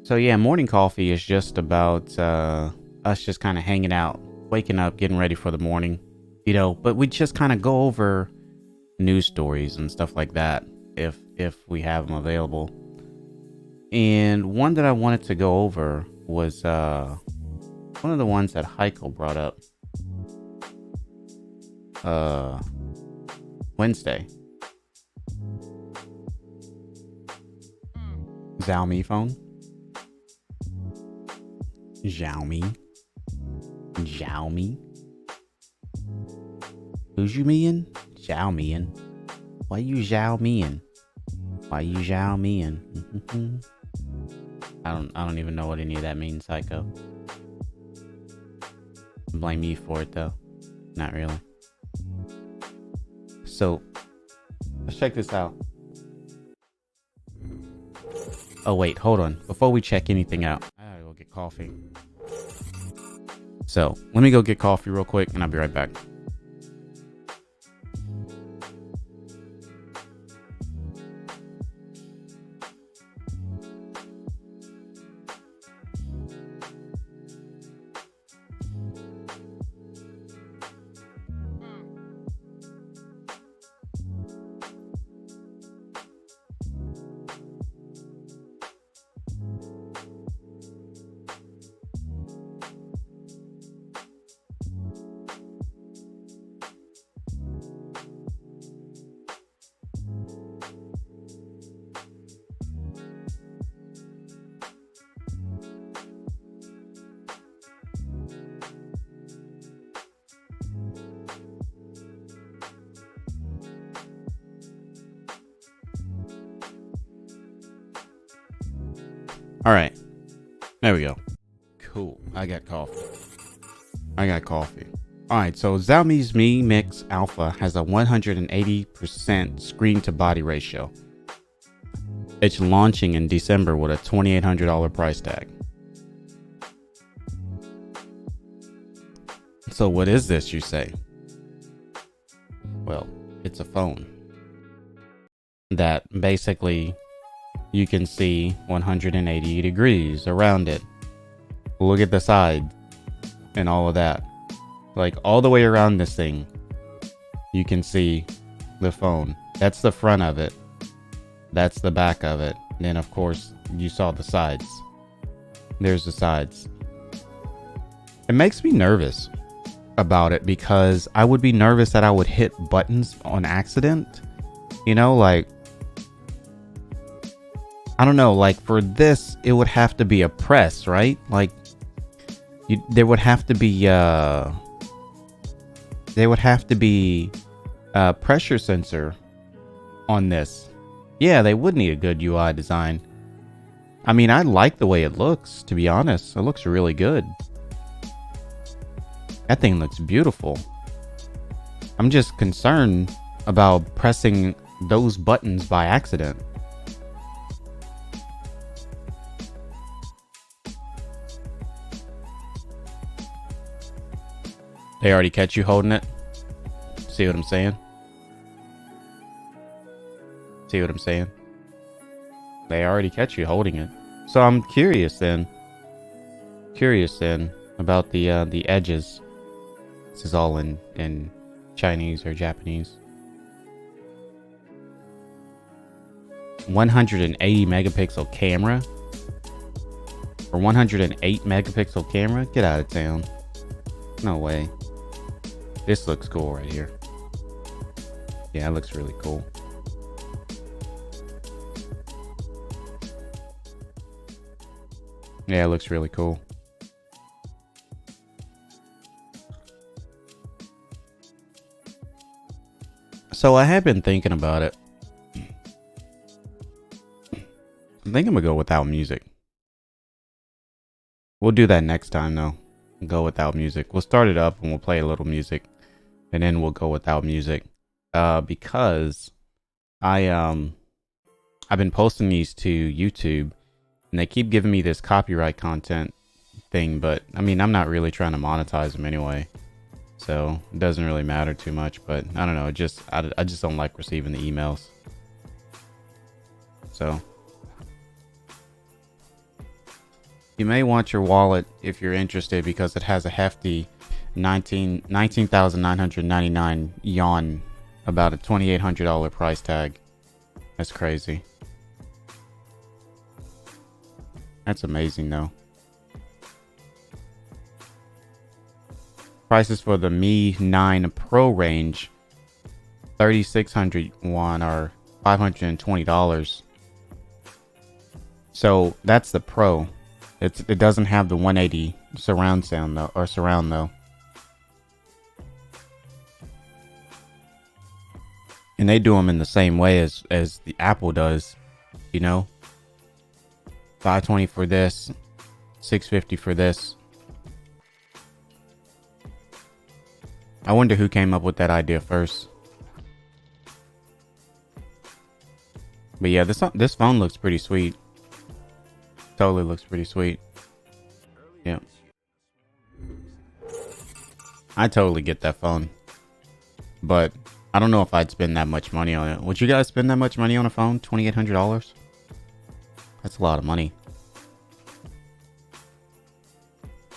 So yeah, morning coffee is just about us just kind of hanging out, waking up, getting ready for the morning, but we just kind of go over news stories and stuff like that if we have them available. And one that I wanted to go over was one of the ones that Heiko brought up Wednesday. Xiaomi phone. Xiaomi. Who's you mean? Xiaomi. Why you Xiaomi? Why you Xiaomi? I don't even know what any of that means, Psycho. Blame me for it though. Not really. So let's check this out. Oh wait, hold on. Before we check anything out, I gotta go get coffee. So let me go get coffee real quick and I'll be right back. All right, there we go. Cool. I got coffee. All right, so Xiaomi's Mi Mix Alpha has a 180% screen to body ratio. It's launching in December with a $2,800 price tag. So what is this, you say? Well, it's a phone that basically you can see 180 degrees around it. Look at the side and all of that. Like all the way around this thing, you can see the phone. That's the front of it. That's the back of it. And then of course you saw the sides. There's the sides. It makes me nervous about it because I would be nervous that I would hit buttons on accident. Like, I don't know, like for this, it would have to be a press, right? Like there would have to be a pressure sensor on this. Yeah, they would need a good UI design. I mean, I like the way it looks, to be honest. It looks really good. That thing looks beautiful. I'm just concerned about pressing those buttons by accident. They already catch you holding it? See what I'm saying? They already catch you holding it. So I'm curious then about the edges. This is all in Chinese or Japanese. 180 megapixel camera? Or 108 megapixel camera? Get out of town. No way. This looks cool right here. Yeah, it looks really cool. Yeah, it looks really cool. So I have been thinking about it. I think I'm gonna go without music. We'll do that next time though. Go without music. We'll start it up and we'll play a little music. And then we'll go without music. Because I've been posting these to YouTube and they keep giving me this copyright content thing, but I mean, I'm not really trying to monetize them anyway. So it doesn't really matter too much, but I don't know. I just don't like receiving the emails. So You may want your wallet if you're interested because it has a hefty 19,999 yuan, about a $2,800 price tag. That's crazy. That's amazing though. Prices for the Mi 9 Pro range, 3,600 yuan or $520. So that's the Pro. It doesn't have the 180 surround sound though, or surround though. And they do them in the same way as the Apple does, you know. 520 for this, 650 for this. I wonder who came up with that idea first. But yeah, this phone looks pretty sweet. Totally looks pretty sweet. Yeah. I totally get that phone. But I don't know if I'd spend that much money on it. Would you guys spend that much money on a phone? $2,800? That's a lot of money.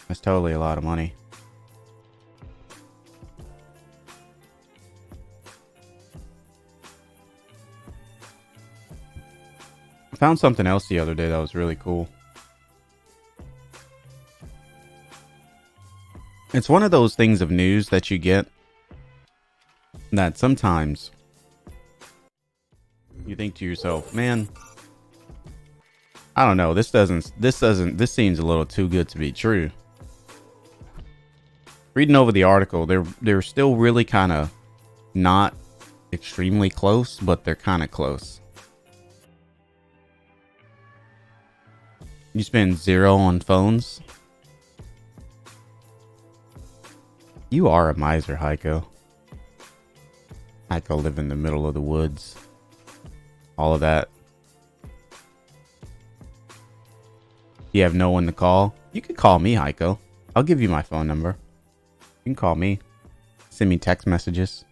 That's totally a lot of money. I found something else the other day that was really cool. It's one of those things of news that you get that sometimes you think to yourself, man, I don't know, this seems a little too good to be true. Reading over the article, they're still really kind of not extremely close, but they're kind of close. You spend 0 on phones. You are a miser, Heiko. Heiko live in the middle of the woods. All of that. You have no one to call? You can call me, Heiko. I'll give you my phone number. You can call me. Send me text messages.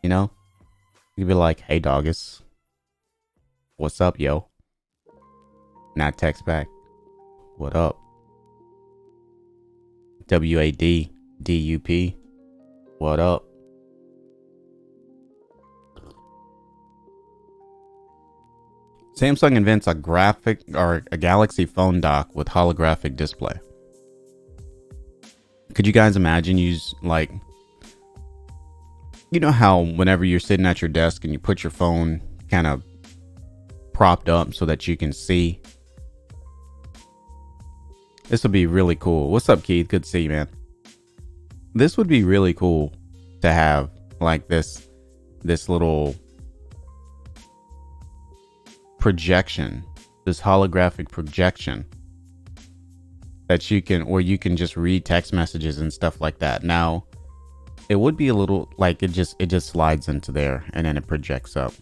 You know? You can be like, hey, Doggus. What's up, yo? Not text back. What up? WADDUP. What up? Samsung invents a Galaxy phone dock with holographic display. Could you guys imagine you know how whenever you're sitting at your desk and you put your phone kind of propped up so that you can see? This would be really cool. What's up, Keith? Good to see you, man. This would be really cool to have, like, this little projection, this holographic projection that you can just read text messages and stuff like that. Now, it would be a little like it just slides into there and then it projects up.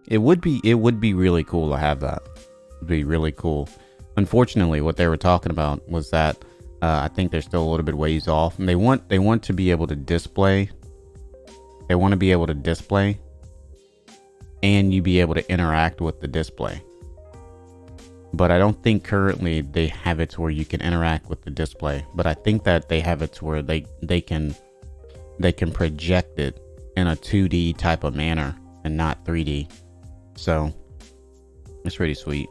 It would be really cool to have that. It'd be really cool. Unfortunately, what they were talking about was that I think they're still a little bit ways off, and they want to be able to display. They want to be able to display, and you be able to interact with the display. But I don't think currently they have it to where you can interact with the display. But I think that they have it to where they can project it in a 2D type of manner and not 3D. So it's pretty sweet.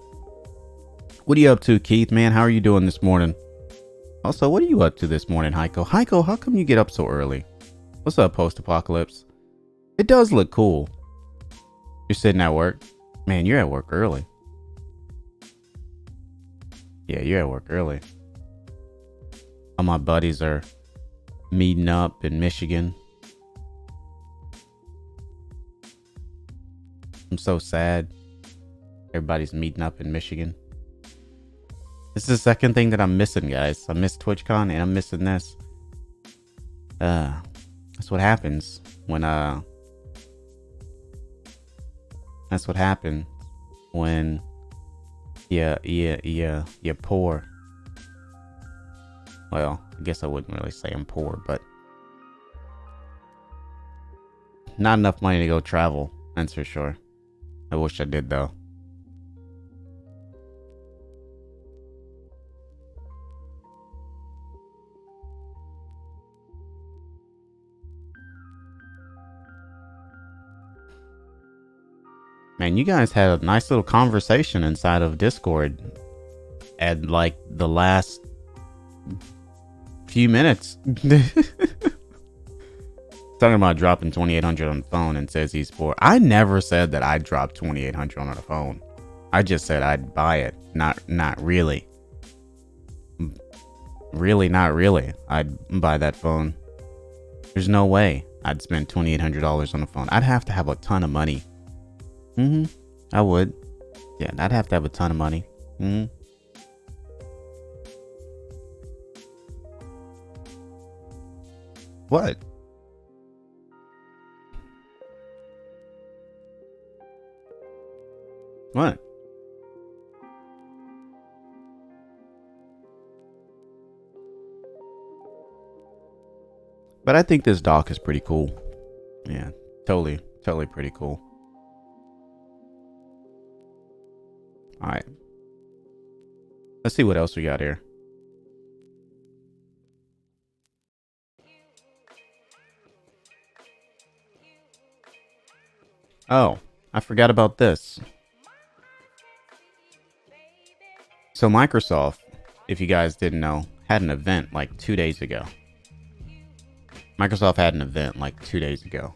What are you up to, Keith, man? How are you doing this morning? Also, what are you up to this morning, Heiko? Heiko, how come you get up so early? What's up, post-apocalypse? It does look cool. You're sitting at work? Man, you're at work early. Yeah, you're at work early. All my buddies are meeting up in Michigan. I'm so sad. Everybody's meeting up in Michigan. This is the second thing that I'm missing, guys. I missed TwitchCon and I'm missing this. That's what happens when that's what happened when you're poor. Well, I guess I wouldn't really say I'm poor, but not enough money to go travel, that's for sure. I wish I did, though. Man, you guys had a nice little conversation inside of Discord at like the last few minutes. Talking about dropping 2,800 on the phone and says he's poor. I never said that I'd drop 2,800 on a phone. I just said I'd buy it. Not really. Really, not really. I'd buy that phone. There's no way I'd spend $2,800 on a phone. I'd have to have a ton of money. I would. Yeah, I'd have to have a ton of money. What? What? But I think this dock is pretty cool. Yeah, totally pretty cool. All right. Let's see what else we got here. Oh, I forgot about this. So Microsoft, if you guys didn't know, had an event like 2 days ago. Microsoft had an event like 2 days ago,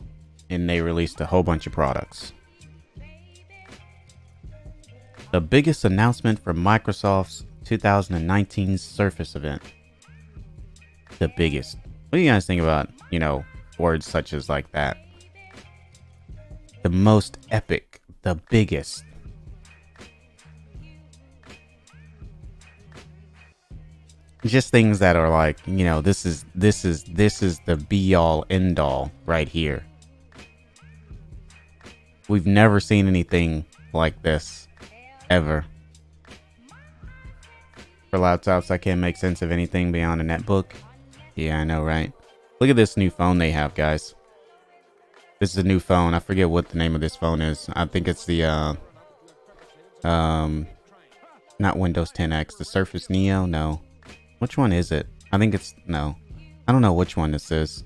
and they released a whole bunch of products. The biggest announcement for Microsoft's 2019 Surface event. The biggest. What do you guys think about, you know, words such as like that? The most epic, the biggest. Just things that are like, you know, this is the be all end all right here. We've never seen anything like this ever. For laptops, I can't make sense of anything beyond a netbook. Yeah, I know, right? Look at this new phone they have, guys. This is a new phone. I forget what the name of this phone is. I think it's the not Windows 10X, the Surface Neo. No. Which one is it? I think it's, no. I don't know which one this is.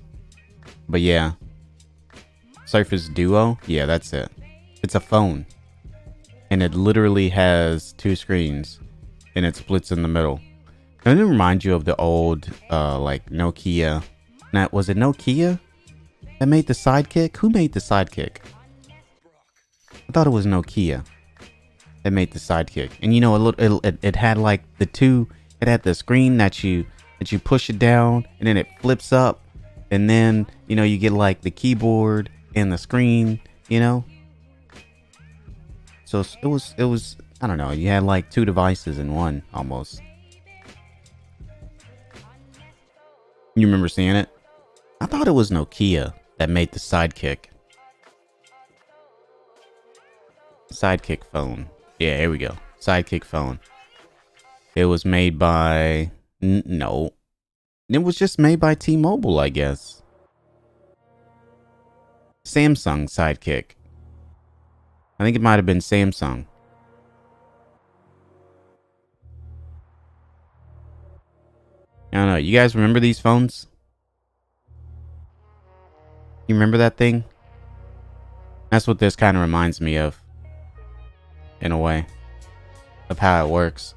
But yeah. Surface Duo? Yeah, that's it. It's a phone. And it literally has 2 screens. And it splits in the middle. Doesn't it remind you of the old, like, Nokia? Now, was it Nokia that made the Sidekick? Who made the Sidekick? I thought it was Nokia that made the Sidekick. And you know, it had like the 2... It had the screen that you push it down and then it flips up, and then, you know, you get like the keyboard and the screen, you know. So it was I don't know, you had like 2 devices in one almost. You remember seeing it? I thought it was Nokia that made the Sidekick. Sidekick phone. Yeah, here we go. Sidekick phone. It was made by... No. It was just made by T-Mobile, I guess. Samsung Sidekick. I think it might have been Samsung. I don't know. You guys remember these phones? You remember that thing? That's what this kind of reminds me of. In a way. Of how it works.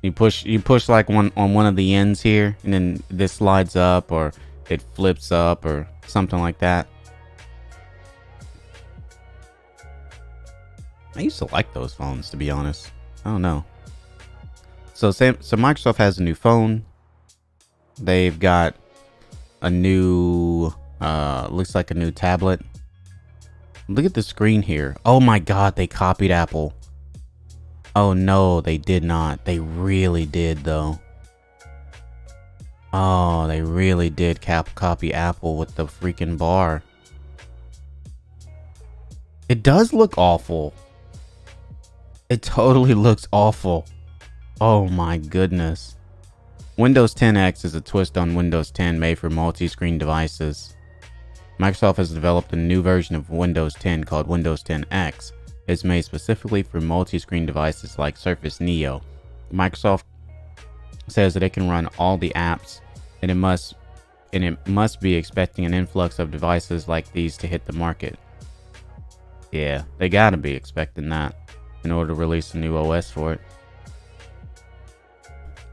You push like one on one of the ends here, and then this slides up, or it flips up, or something like that. I used to like those phones, to be honest. I don't know. So Microsoft has a new phone. They've got a new, looks like a new tablet. Look at the screen here. Oh my God, they copied Apple. Oh no, they did not. They really did, though. Oh, they really did copy Apple with the freaking bar. It does look awful. It totally looks awful. Oh my goodness. Windows 10X is a twist on Windows 10 made for multi-screen devices. Microsoft has developed a new version of Windows 10 called Windows 10X. It's made specifically for multi-screen devices like Surface Neo. Microsoft says that it can run all the apps, and it must be expecting an influx of devices like these to hit the market. Yeah, they gotta be expecting that in order to release a new OS for it.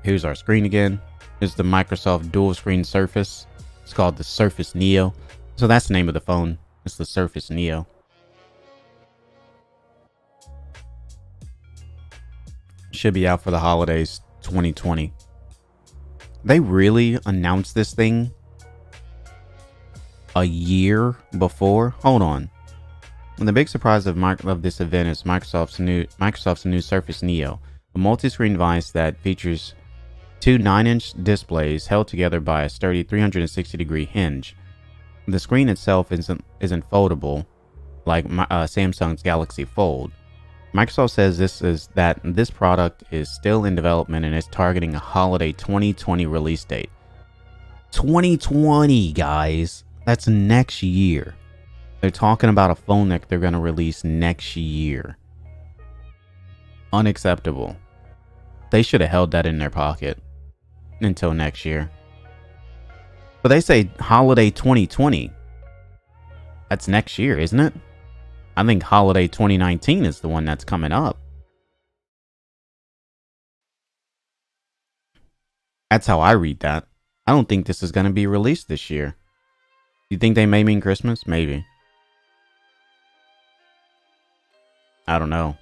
Here's our screen again. Here's the Microsoft dual screen Surface. It's called the Surface Neo. So that's the name of the phone. It's the Surface Neo. Should be out for the holidays 2020. They really announced this thing a year before. Hold on. And the big surprise of this event is Microsoft's new Surface Neo, a multi-screen device that features two 9-inch displays held together by a sturdy 360-degree hinge. The screen itself isn't foldable like Samsung's Galaxy Fold. Microsoft says this product is still in development and is targeting a holiday 2020 release date. 2020, guys. That's next year. They're talking about a phone that they're going to release next year. Unacceptable. They should have held that in their pocket until next year. But they say holiday 2020. That's next year, isn't it? I think holiday 2019 is the one that's coming up. That's how I read that. I don't think this is going to be released this year. You think they may mean Christmas? Maybe. I don't know.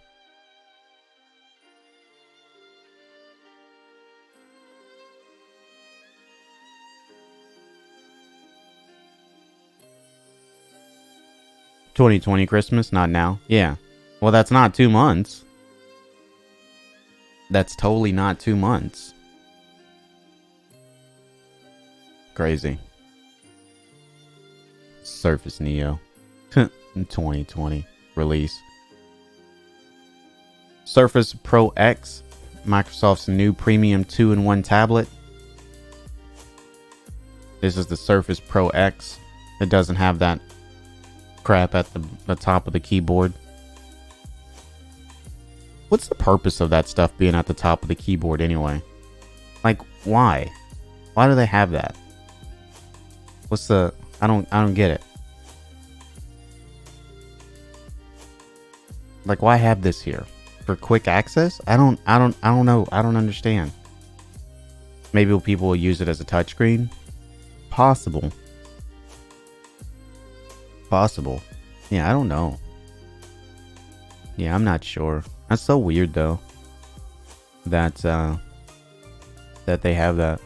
$2020 Christmas, not now. Yeah. Well, that's not 2 months. That's totally not 2 months. Crazy. Surface Neo. 2020 release. Surface Pro X, Microsoft's new premium 2-in-1 tablet. This is the Surface Pro X. It doesn't have that crap at the top of the keyboard. What's the purpose of that stuff being at the top of the keyboard anyway? Like, why? Why do they have that? What's the... I don't get it. Like, why have this here? For quick access? I don't know. I don't understand. Maybe people will use it as a touchscreen. Possible. Yeah, I don't know. Yeah, I'm not sure. That's so weird though. That they have that.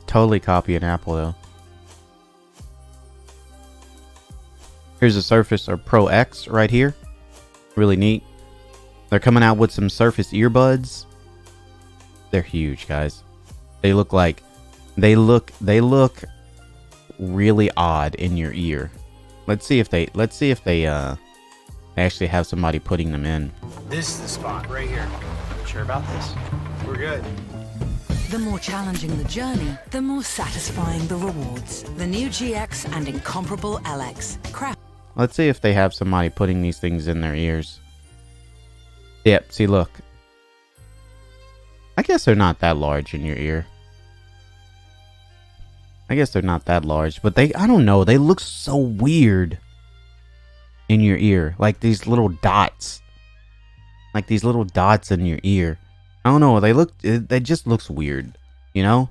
Totally copying Apple though. Here's a Surface or Pro X right here. Really neat. They're coming out with some Surface earbuds. They're huge, guys. They look really odd in your ear. Let's see if they actually have somebody putting them in. This is the spot right here. Sure about this? We're good. The more challenging the journey, the more satisfying the rewards. The new GX and incomparable LX. Let's see if they have somebody putting these things in their ears. Yep, see, look. I guess they're not that large in your ear. I guess they're not that large, but I don't know, they look so weird in your ear. Like these little dots. Like these little dots in your ear. I don't know, they just looks weird, you know?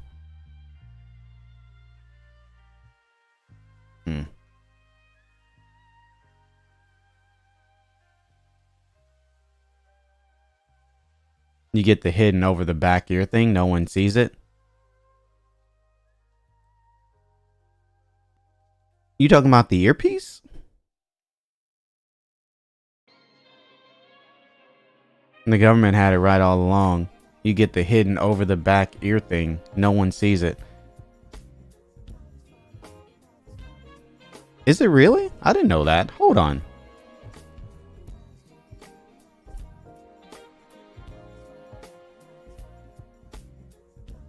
You get the hidden over the back ear thing, no one sees it. You talking about the earpiece? The government had it right all along. You get the hidden over the back ear thing. No one sees it. Is it really? I didn't know that. Hold on.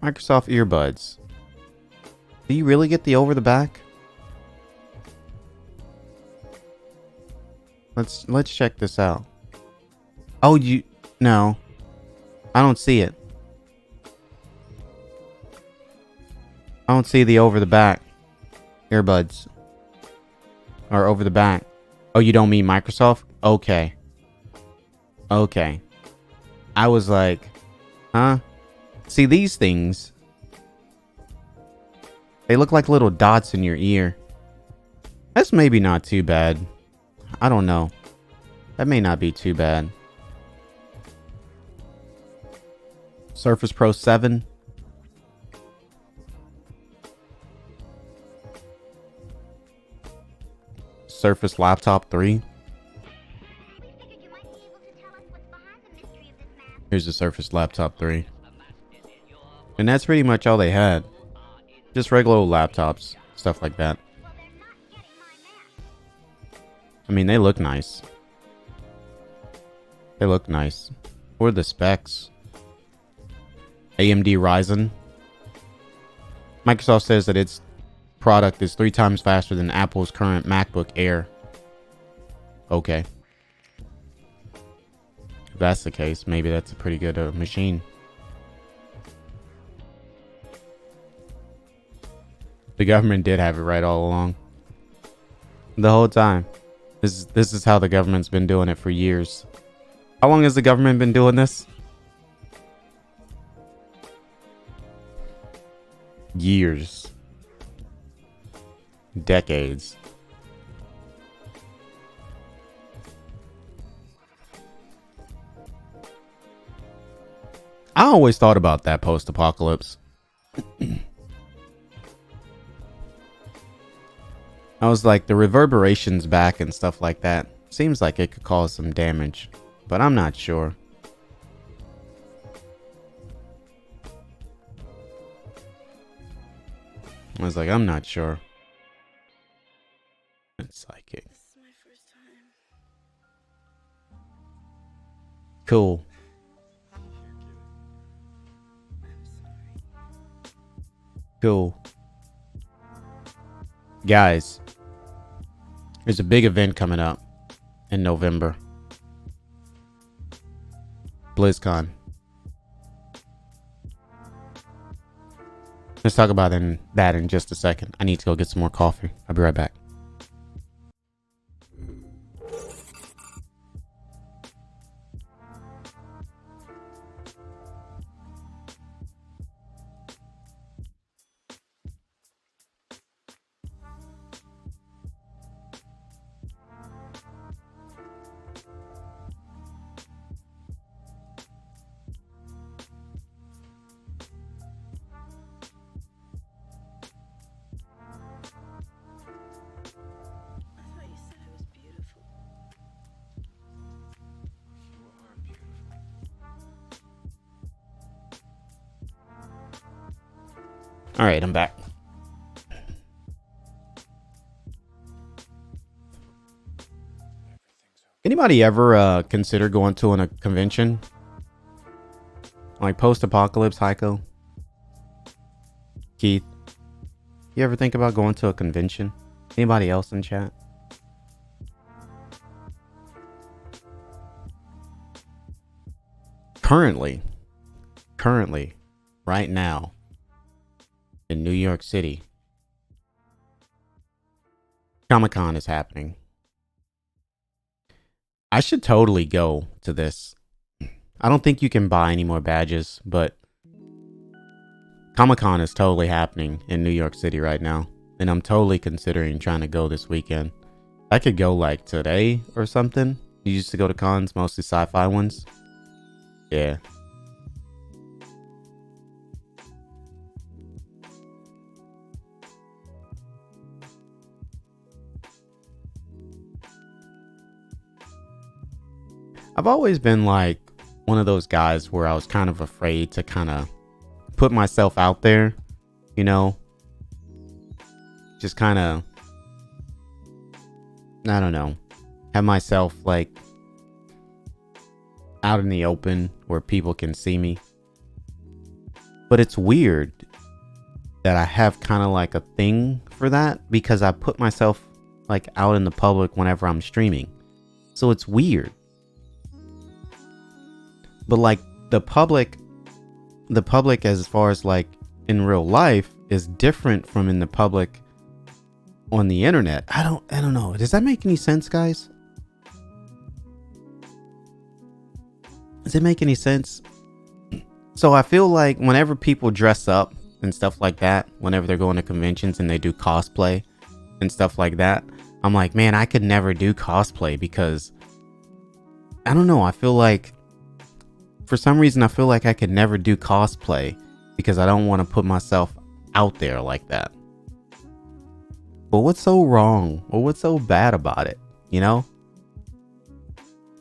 Microsoft earbuds. Do you really get the over the back? Let's check this out. Oh, no. I don't see it. I don't see the over the back earbuds. or over the back. Oh, you don't mean Microsoft? Okay. Okay. I was like, huh? See, these things, they look like little dots in your ear. That's maybe not too bad. I don't know. That may not be too bad. Surface Pro 7. Surface Laptop 3. Here's the Surface Laptop 3. And that's pretty much all they had. Just regular old laptops, stuff like that. I mean, they look nice. They look nice. What are the specs? AMD Ryzen. Microsoft says that its product is 3 times faster than Apple's current MacBook Air. Okay. If that's the case, maybe that's a pretty good machine. The government did have it right all along. The whole time. This is how the government's been doing it for years. How long has the government been doing this? Years. Decades. I always thought about that post-apocalypse. I was like, the reverberations back and stuff like that. Seems like it could cause some damage, but I'm not sure. I was like, I'm not sure. It's psychic. This is my first time. Cool. Cool. Guys, there's a big event coming up in November. BlizzCon. Let's talk about that in just a second. I need to go get some more coffee. I'll be right back. I thought you said I was beautiful. You are beautiful. All right, I'm back. Anybody ever consider going to a convention? Like post-apocalypse, Heiko? Keith? You ever think about going to a convention? Anybody else in chat? Currently, right now, in New York City, Comic-Con is happening. I should totally go to this. I don't think you can buy any more badges, but Comic-Con is totally happening in New York City right now. And I'm totally considering trying to go this weekend. I could go like today or something. You used to go to cons, mostly sci-fi ones. Yeah. I've always been like one of those guys where I was kind of afraid to kind of put myself out there, you know, just kind of, I don't know, have myself like out in the open where people can see me. But it's weird that I have kind of like a thing for that because I put myself like out in the public whenever I'm streaming. So it's weird. But like the public as far as like in real life is different from in the public on the internet. I don't know. Does that make any sense, guys? Does it make any sense? So I feel like whenever people dress up and stuff like that, whenever they're going to conventions and they do cosplay and stuff like that, I'm like, man, I could never do cosplay because I don't know. I feel like for some reason, I feel like I could never do cosplay because I don't want to put myself out there like that. But what's so wrong or what's so bad about it? You know,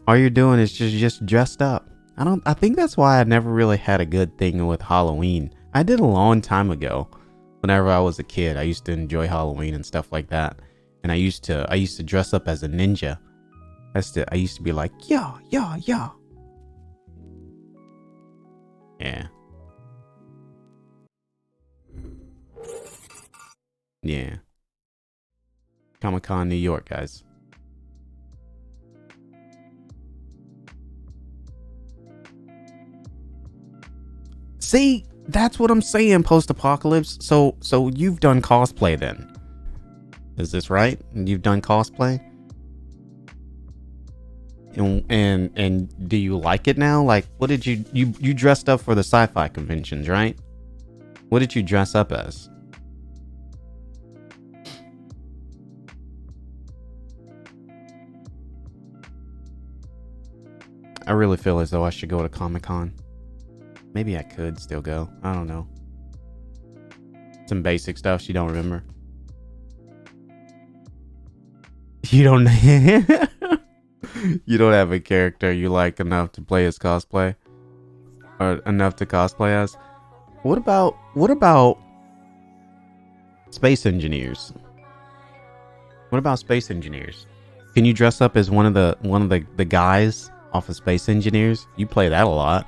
all you're doing is just dressed up. I think that's why I never really had a good thing with Halloween. I did a long time ago. Whenever I was a kid, I used to enjoy Halloween and stuff like that. And I used to dress up as a ninja. I used to be like, yeah. Yeah. Yeah. Comic-Con New York, guys. See, that's what I'm saying, post-apocalypse. So you've done cosplay then. Is this right? You've done cosplay? And do you like it now? Like, what did you dressed up for the sci-fi conventions, right? What did you dress up as? I really feel as though I should go to Comic-Con. Maybe I could still go. I don't know. Some basic stuff you don't remember. You don't you don't have a character you like enough to play as cosplay? Or enough to cosplay as? What about space engineers? What about space engineers? Can you dress up as one of the guys off of Space Engineers? You play that a lot.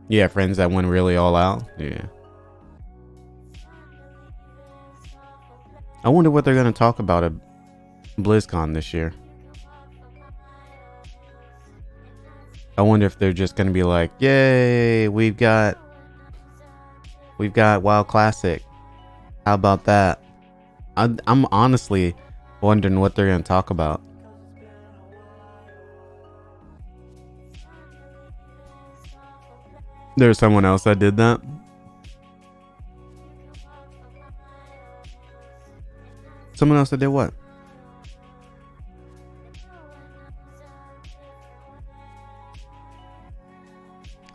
Yeah, friends that went really all out. Yeah. I wonder what they're going to talk about at BlizzCon this year. I wonder if they're just going to be like, yay, we've got WoW Classic. How about that? I'm honestly wondering what they're going to talk about. There's someone else that did that. Someone else that did what?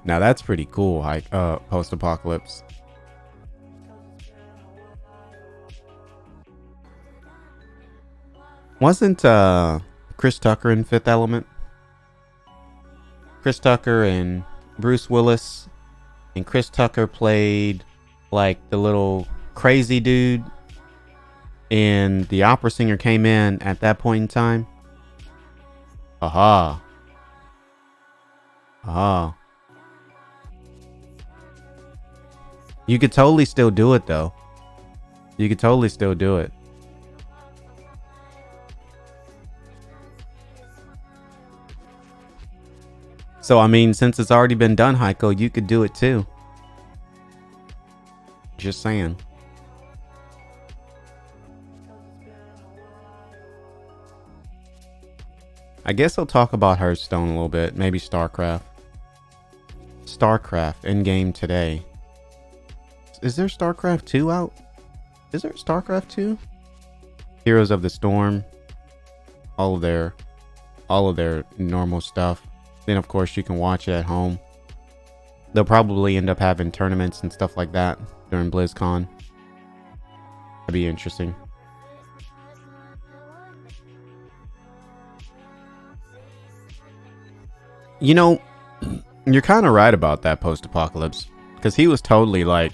Now that's pretty cool. Like post-apocalypse. Wasn't Chris Tucker in Fifth Element? Chris Tucker and Bruce Willis, and Chris Tucker played like the little crazy dude, and the opera singer came in at that point in time. Aha. You could totally still do it though. You could totally still do it. So, I mean, since it's already been done, Heiko, you could do it too. Just saying. I guess I'll talk about Hearthstone a little bit. Maybe StarCraft. StarCraft in-game today. Is there StarCraft 2 out? Is there StarCraft 2? Heroes of the Storm. All of their normal stuff. Then, of course, you can watch it at home. They'll probably end up having tournaments and stuff like that during BlizzCon. That'd be interesting. You know, you're kind of right about that, post-apocalypse. Because he was totally like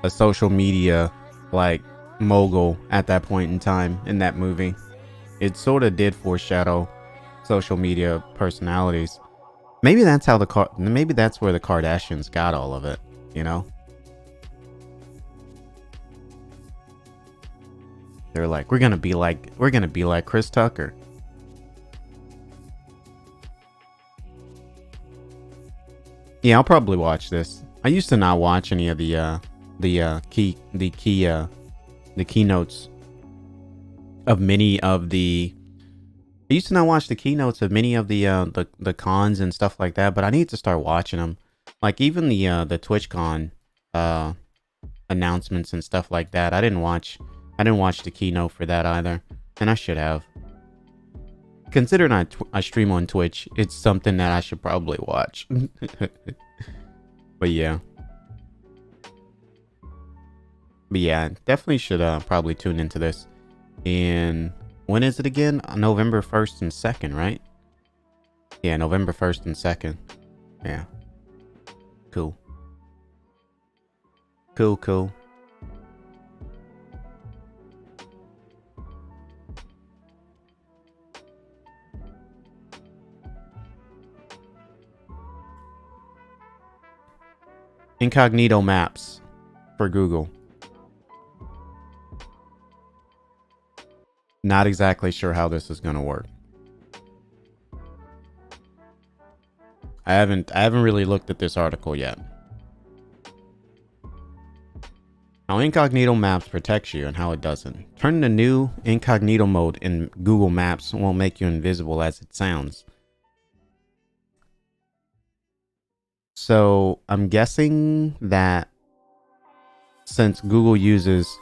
a social media like mogul at that point in time in that movie. It sort of did foreshadow social media personalities. Maybe that's how maybe that's where the Kardashians got all of it, you know? They're like, we're gonna be like Chris Tucker. Yeah, I'll probably watch this. I used to not watch any of the keynotes of many of the. I used to not watch the keynotes of many of the cons and stuff like that, but I need to start watching them. Like even the TwitchCon announcements and stuff like that. I didn't watch the keynote for that either, and I should have. Considering I stream on Twitch, it's something that I should probably watch. But yeah, definitely should probably tune into this. And when is it again? November 1st and 2nd, right? Yeah, November 1st and 2nd. Yeah. Cool. Cool. Incognito maps for Google. Not exactly sure how this is going to work. I haven't really looked at this article yet. How Incognito Maps protects you and how it doesn't. Turning the new Incognito Mode in Google Maps won't make you invisible as it sounds. So I'm guessing that since Google uses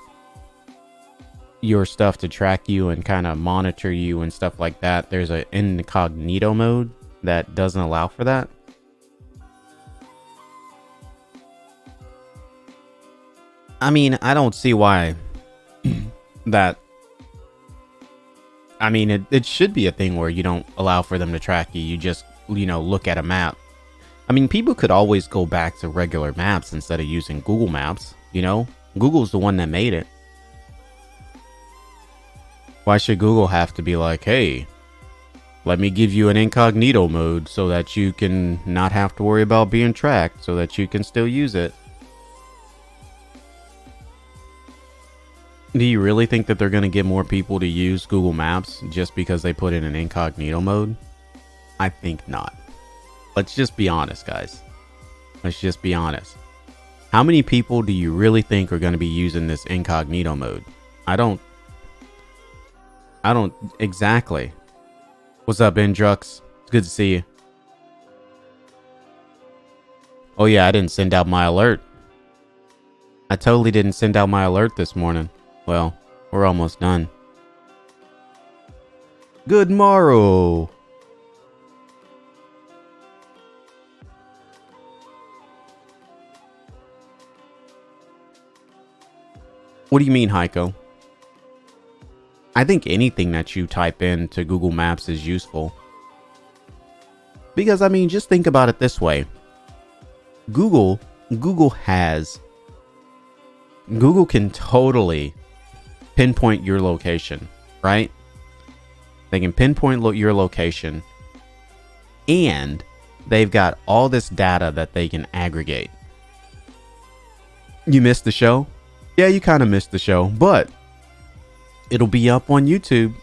your stuff to track you and kind of monitor you and stuff like that, there's an incognito mode that doesn't allow for that. I mean, I don't see why that. I mean, it should be a thing where you don't allow for them to track you. You just, look at a map. I mean, people could always go back to regular maps instead of using Google Maps. Google's the one that made it. Why should Google have to be like, hey, let me give you an incognito mode so that you can not have to worry about being tracked, so that you can still use it? Do you really think that they're going to get more people to use Google Maps just because they put in an incognito mode? I think not. Let's just be honest, guys. Let's just be honest. How many people do you really think are going to be using this incognito mode? I don't exactly. What's up, Indrux? It's good to see you. Oh yeah, I didn't send out my alert. I totally didn't send out my alert this morning. Well, we're almost done. Good morrow. What do you mean, Heiko? I think anything that you type into Google Maps is useful. Because, I mean, just think about it this way. Google can totally pinpoint your location, right? They can pinpoint your location, and they've got all this data that they can aggregate. You missed the show? Yeah, you kind of missed the show, but it'll be up on YouTube.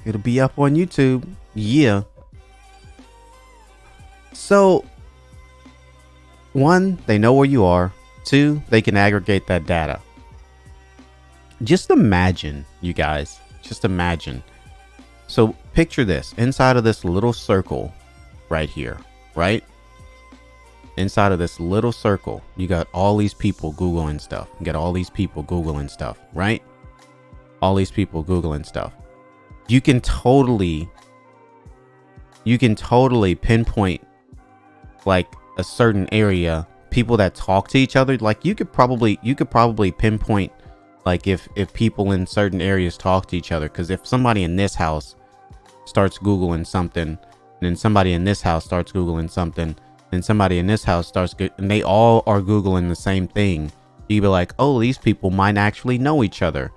It'll be up on YouTube. Yeah. So, one, they know where you are. Two, they can aggregate that data. Just imagine, you guys. Just imagine. So, picture this. Inside of this little circle right here, right? Inside of this little circle, you got all these people Googling stuff. You got all these people Googling stuff, right? All these people Googling stuff. You can totally pinpoint like a certain area, people that talk to each other. Like you could probably pinpoint like if people in certain areas talk to each other. Because if somebody in this house starts Googling something, and then somebody in this house starts Googling something, and somebody in this house and they all are Googling the same thing, you'd be like, oh, these people might actually know each other,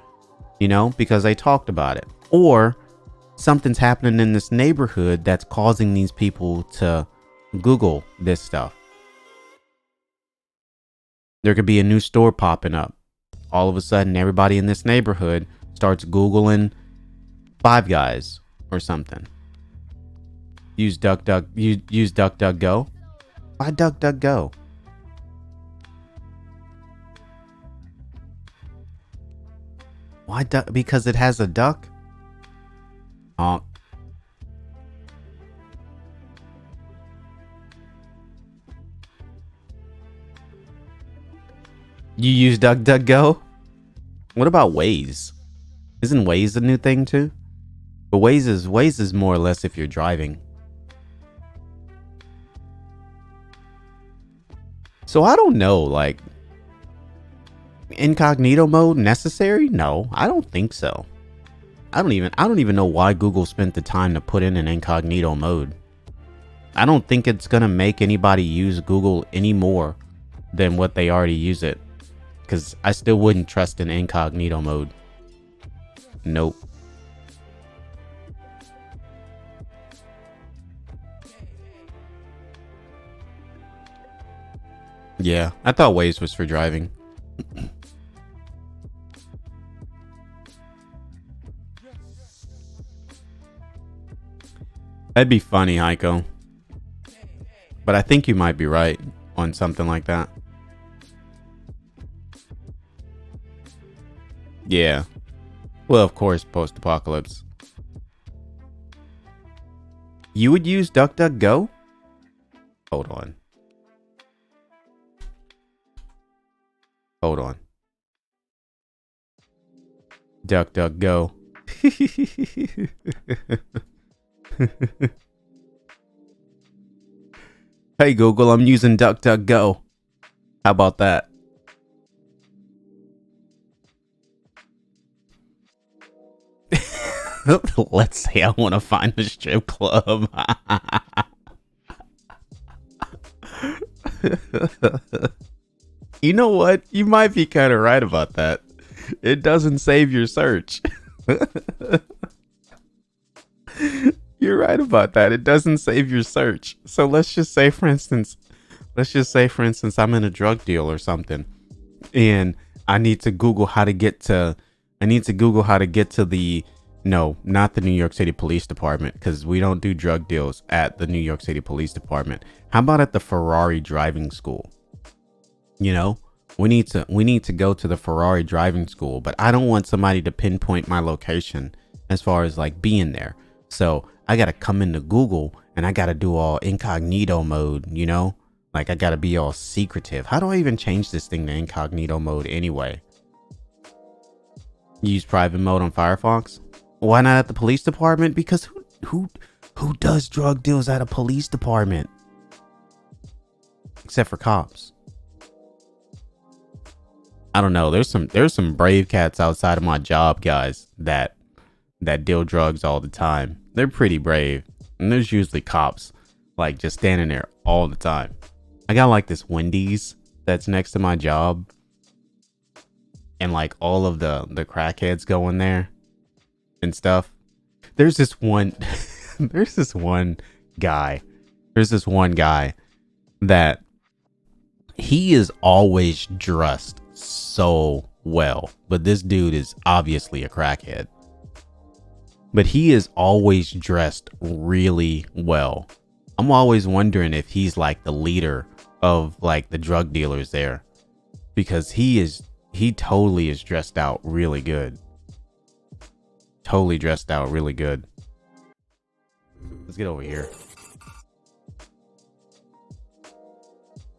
because they talked about it. Or something's happening in this neighborhood that's causing these people to Google this stuff. There could be a new store popping up. All of a sudden, everybody in this neighborhood starts Googling Five Guys or something. Use DuckDuckGo. Why DuckDuckGo? Why duck? Because it has a duck? Honk. You use DuckDuckGo? What about Waze? Isn't Waze a new thing too? But Waze is more or less if you're driving. So I don't know, like, incognito mode necessary? No, I don't think so. I don't even know why Google spent the time to put in an incognito mode. I don't think it's gonna make anybody use Google any more than what they already use it. Because I still wouldn't trust an incognito mode. Nope. Yeah, I thought Waze was for driving. That'd be funny, Heiko. But I think you might be right on something like that. Yeah. Well, of course, post-apocalypse. You would use DuckDuckGo? Hold on. Hold on. DuckDuckGo. Hey Google, I'm using DuckDuckGo. How about that? Let's say I want to find a strip club. You know what? You might be kind of right about that. It doesn't save your search. You're right about that. It doesn't save your search. So let's just say, for instance, I'm in a drug deal or something, and I need to Google how to get to the, no, not the New York City Police Department, because we don't do drug deals at the New York City Police Department. How about at the Ferrari driving school? You know, we need to go to the Ferrari driving school, but I don't want somebody to pinpoint my location as far as like being there. So I got to come into Google and I got to do all incognito mode, you know, like I got to be all secretive. How do I even change this thing to incognito mode anyway? Use private mode on Firefox? Why not at the police department? Because who does drug deals at a police department? Except for cops. I don't know. There's some brave cats outside of my job, guys, that deal drugs all the time. They're pretty brave. And there's usually cops like just standing there all the time. I got like this Wendy's that's next to my job. And like all of the crackheads go in there and stuff. There's this one guy that he is always dressed so well, but this dude is obviously a crackhead, but he is always dressed really well. I'm always wondering if he's like the leader of like the drug dealers there, because he totally is dressed out really good. Totally dressed out really good. Let's get over here.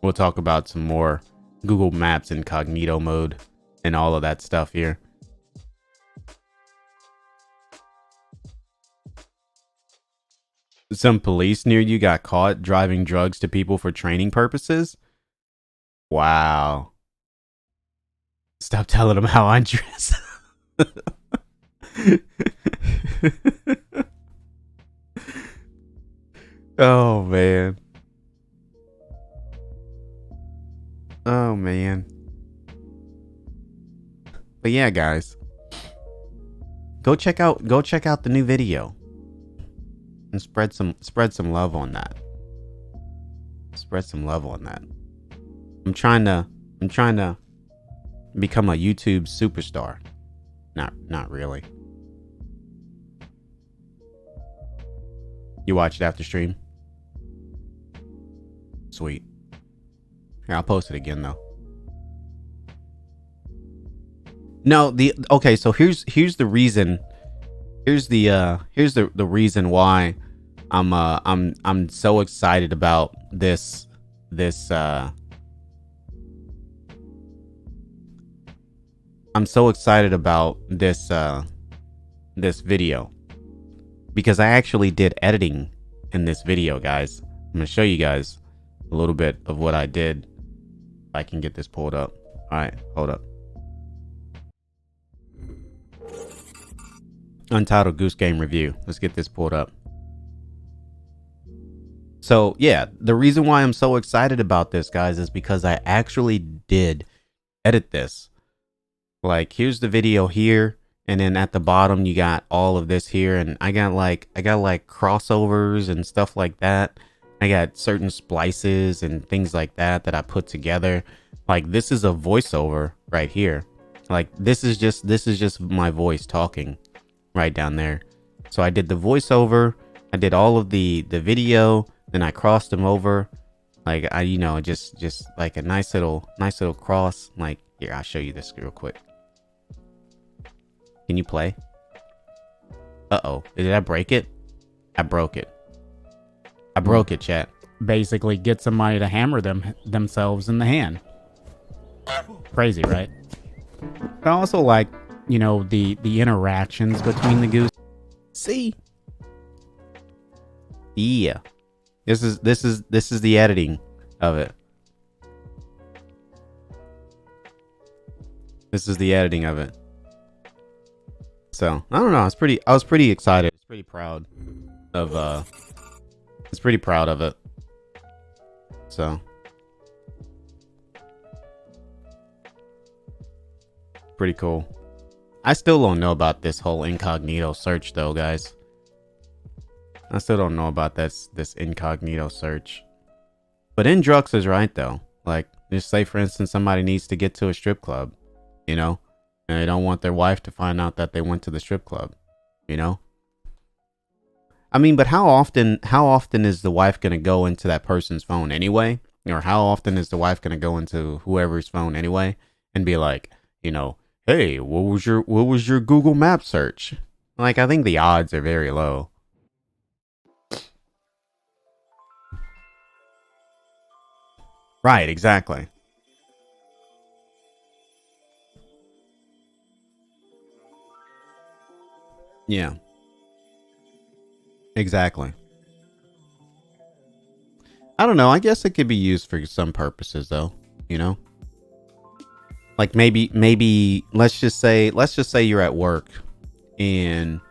We'll talk about some more Google Maps incognito mode and all of that stuff here. Some police near you got caught driving drugs to people for training purposes. Wow. Stop telling them how I dress. Oh, man. Oh, man. But yeah, guys. Go check out the new video. And spread some love on that. Spread some love on that. I'm trying to become a YouTube superstar. Not really. You watch it after stream? Sweet. Here, I'll post it again though. No, the okay, so here's the reason. Here's the reason why I'm so excited about this I'm so excited about this video, because I actually did editing in this video, guys. I'm gonna show you guys a little bit of what I did. If I can get this pulled up. All right, hold up. Untitled Goose Game Review. Let's get this pulled up. So yeah, the reason why I'm so excited about this, guys, is because I actually did edit this. Like, here's the video here, and then at the bottom you got all of this here, and I got like crossovers and stuff like that. I got certain splices and things like that I put together. Like, this is a voiceover right here. Like, this is just my voice talking right down there. So I did the voiceover, I did all of the video, then I crossed them over. Like, I, you know, just like a nice little cross. Like, here, I'll show you this real quick. Can you play? Uh-oh, did I break it? I broke it. I broke it, chat. Basically get somebody to hammer themselves in the hand. Crazy, right? I also like, you know, the interactions between the goose. See? Yeah. This is the editing of it. This is the editing of it. So, I don't know, I was pretty excited. I was pretty proud of it. So, pretty cool. I still don't know about this whole incognito search though, guys. I still don't know about this incognito search. But Indrux is right though. Like, just say for instance somebody needs to get to a strip club, you know, and they don't want their wife to find out that they went to the strip club, you know? I mean, but how often is the wife going to go into that person's phone anyway? Or how often is the wife going to go into whoever's phone anyway and be like, you know, hey, what was your Google Maps search? Like, I think the odds are very low. Right, exactly. Yeah. Exactly. I don't know. I guess it could be used for some purposes though, you know? Like maybe let's just say you're at work and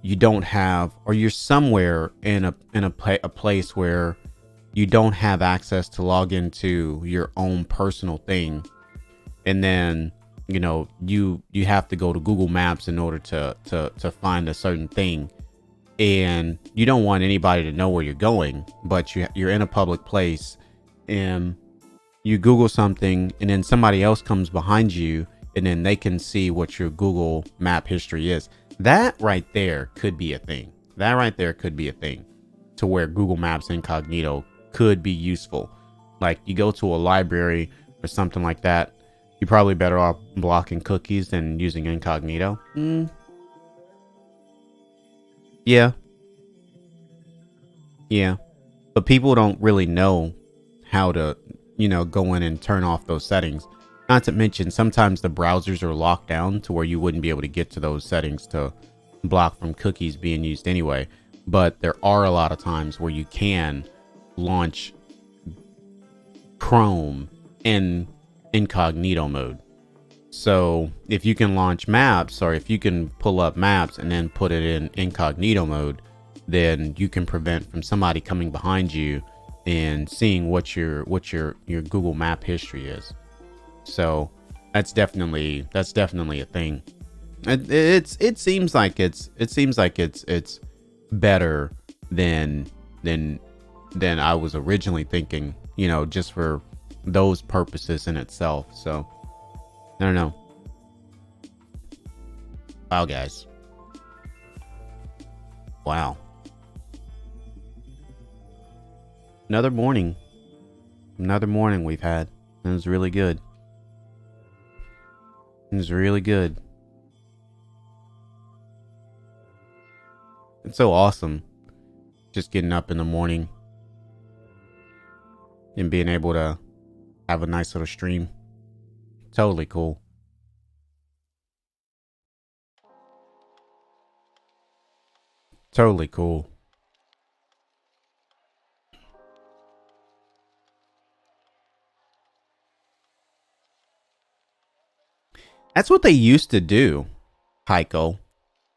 you don't have, or you're somewhere in a place where you don't have access to log into your own personal thing, and then you know you have to go to Google Maps in order to find a certain thing, and you don't want anybody to know where you're going, but you're in a public place and you Google something, and then somebody else comes behind you, and then they can see what your Google map history is. That right there could be a thing. That right there could be a thing to where Google Maps Incognito could be useful. Like, you go to a library or something like that, you're probably better off blocking cookies than using Incognito. Yeah. But people don't really know how to, you know, go in and turn off those settings. Not to mention, sometimes the browsers are locked down to where you wouldn't be able to get to those settings to block from cookies being used anyway. But there are a lot of times where you can launch Chrome in incognito mode. So if you can launch maps, or if you can pull up maps and then put it in incognito mode, then you can prevent from somebody coming behind you and seeing what your Google map history is. So that's definitely a thing. It seems like it's better than I was originally thinking, you know, just for those purposes in itself. So I don't know. Wow, guys. Wow. Another morning we've had. It was really good. It's really good. It's so awesome. Just getting up in the morning and being able to have a nice little stream. Totally cool. Totally cool. That's what they used to do, Heiko.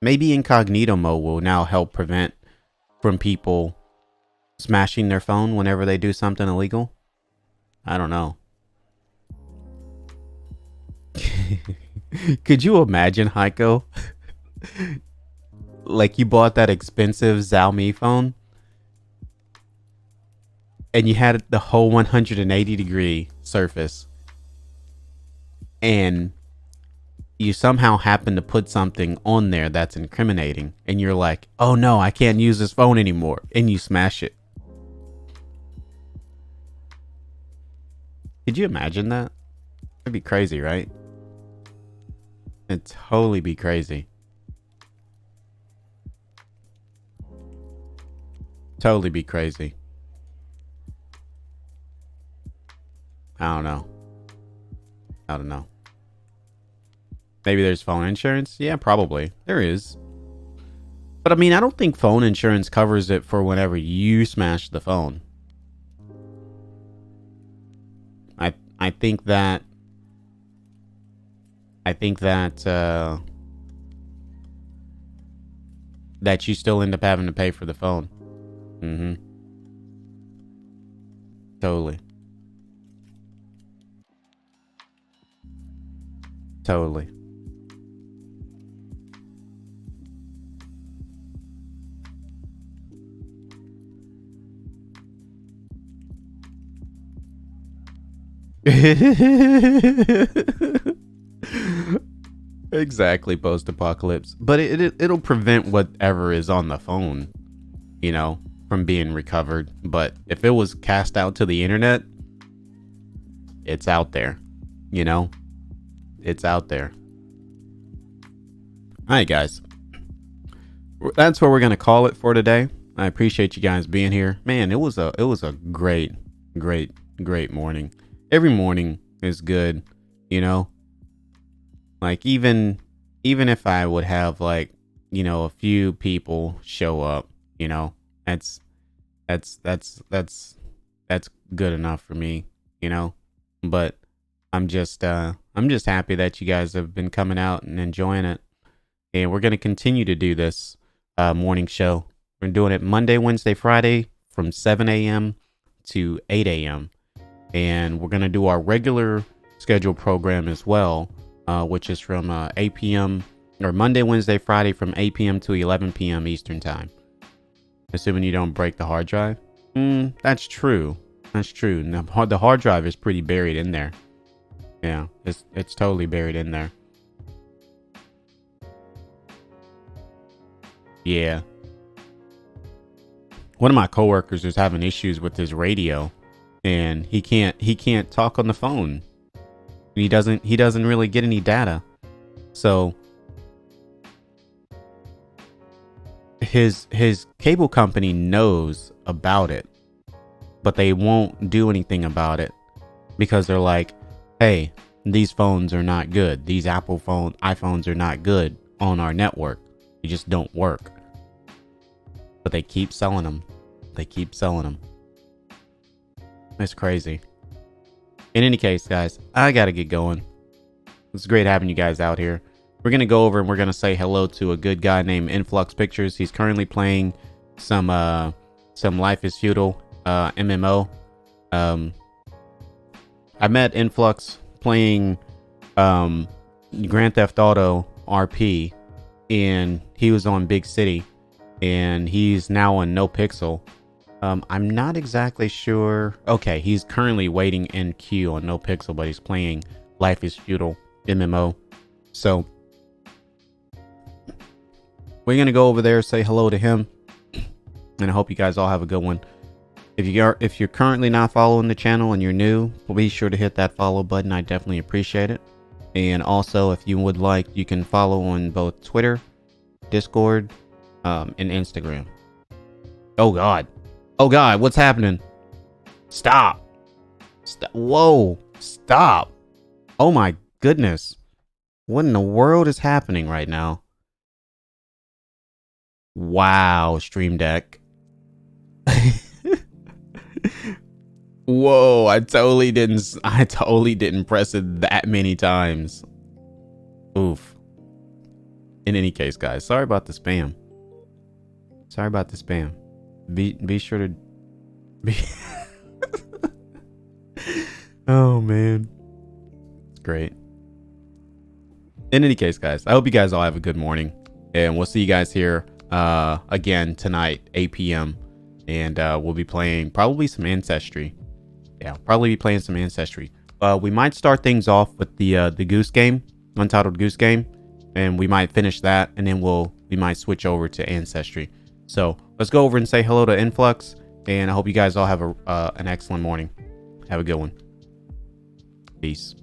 Maybe Incognito Mode will now help prevent from people smashing their phone whenever they do something illegal. I don't know. Could you imagine, Heiko? Like you bought that expensive Xiaomi phone and you had the whole 180-degree surface and you somehow happen to put something on there that's incriminating and you're like, oh no, I can't use this phone anymore, and you smash it. Could you imagine that? It'd be crazy, right? It'd totally be crazy. Totally be crazy. I don't know. I don't know. Maybe there's phone insurance? Yeah, probably. There is. But I mean, I don't think phone insurance covers it for whenever you smash the phone. I think that that you still end up having to pay for the phone. Mm-hmm. Totally. Totally. Exactly, post-apocalypse. But it'll prevent whatever is on the phone, you know, from being recovered. But if it was cast out to the internet, it's out there, you know? It's out there. All right, guys. That's what we're going to call it for today. I appreciate you guys being here. Man, it was a great morning. Every morning is good, you know? Like even if I would have like, you know, a few people show up, you know, that's good enough for me, you know? But I'm just happy that you guys have been coming out and enjoying it. And we're going to continue to do this morning show. We're doing it Monday, Wednesday, Friday from 7 a.m. to 8 a.m. And we're going to do our regular scheduled program as well, which is from 8 p.m. or Monday, Wednesday, Friday from 8 p.m. to 11 p.m. Eastern time. Assuming you don't break the hard drive. That's true. That's true. Now, the hard drive is pretty buried in there. Yeah, it's totally buried in there. Yeah. One of my coworkers is having issues with his radio, and he can't talk on the phone. He doesn't really get any data. So his cable company knows about it, but they won't do anything about it because they're like, hey, these phones are not good. These iPhones are not good on our network. They just don't work. But they keep selling them. It's crazy. In any case, guys, I gotta get going. It's great having you guys out here. We're gonna go over and we're gonna say hello to a good guy named Influx Pictures. He's currently playing some Life is Feudal MMO. I met Influx playing Grand Theft Auto RP, and he was on Big City, and he's now on No Pixel. I'm not exactly sure. Okay, he's currently waiting in queue on No Pixel, but he's playing Life is Feudal MMO. So we're gonna go over there, say hello to him, and I hope you guys all have a good one. If you're currently not following the channel and you're new, be sure to hit that follow button. I definitely appreciate it. And also, if you would like, you can follow on both Twitter, Discord, and Instagram. Oh God. Oh God, what's happening? Stop. Whoa. Stop. Oh my goodness. What in the world is happening right now? Wow, Stream Deck. Whoa, I totally didn't press it that many times. Oof. In any case, guys, sorry about the spam. Sorry about the spam. Be sure to be Oh man. It's great. In any case, guys, I hope you guys all have a good morning, and we'll see you guys here again tonight, 8 p.m. And we'll be playing probably some Ancestry. Yeah, probably be playing some Ancestry. We might start things off with the Goose Game, Untitled Goose Game, and we might finish that, and then we might switch over to Ancestry. So let's go over and say hello to Influx, and I hope you guys all have an excellent morning. Have a good one. Peace.